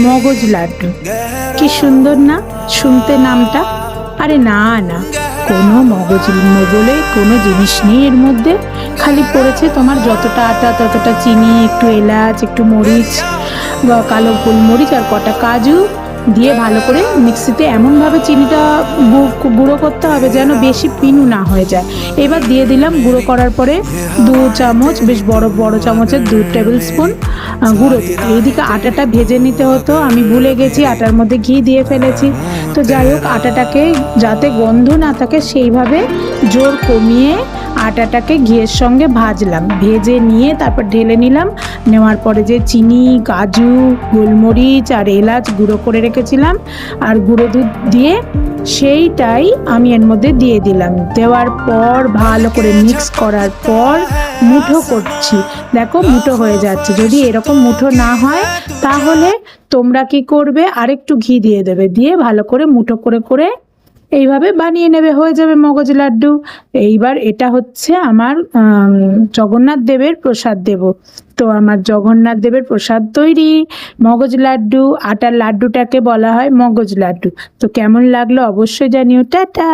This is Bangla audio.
মগজ লাড্ডু। কি সুন্দর না শুনতে নামটা। আরে না না, কোনো মগজ বলে কোনো জিনিস নেই এর মধ্যে। খালি পড়েছে তোমার যতটা আটা ততটা চিনি, একটু এলাচ, একটু মরিচ, কালো গোলমরিচ আর কটা কাজু দিয়ে ভালো করে মিক্সিতে এমনভাবে চিনিটা গুঁড়ো করতে হবে যেন বেশি পিনু না হয়ে যায়। এবার দিয়ে দিলাম গুঁড়ো করার পরে 2 চামচ, বেশ বড় বড় চামচের 2 টেবিল স্পুন গুঁড়ো দুধ। এইদিকে আটাটা ভেজে নিতে হতো, আমি ভুলে গেছি, আটার মধ্যে ঘি দিয়ে ফেলেছি। তো যাই হোক, আটাটাকে যাতে গন্ধ না থাকে সেইভাবে জোর কমিয়ে আটাটাকে ঘিয়ের সঙ্গে ভাজলাম। ভেজে নিয়ে তারপর ঢেলে নিলাম। নেওয়ার পরে যে চিনি, কাজু, গোলমরিচ আর এলাচ গুঁড়ো করে রেখেছিলাম আর গুঁড়ো দুধ দিয়ে সেইটাই আমি এর মধ্যে দিয়ে দিলাম। দেওয়ার পর ভালো করে মিক্স করার পর মুঠো করছি। দেখো মুঠো হয়ে যাচ্ছে। যদি এরকম মুঠো না হয় তাহলে তোমরা কি করবে, আরেকটু ঘি দিয়ে দেবে, দিয়ে ভালো করে মুঠো করে করে এইভাবে বানিয়ে নেবে, হয়ে যাবে মগজ লাড্ডু। এইবার এটা হচ্ছে আমার জগন্নাথ দেবের প্রসাদ দেব। তো আমার জগন্নাথ দেবের প্রসাদ তৈরি, মগজ লাড্ডু। আটার লাড্ডুটাকে বলা হয় মগজ লাড্ডু। তো কেমন লাগলো অবশ্যই জানিও। টাটা।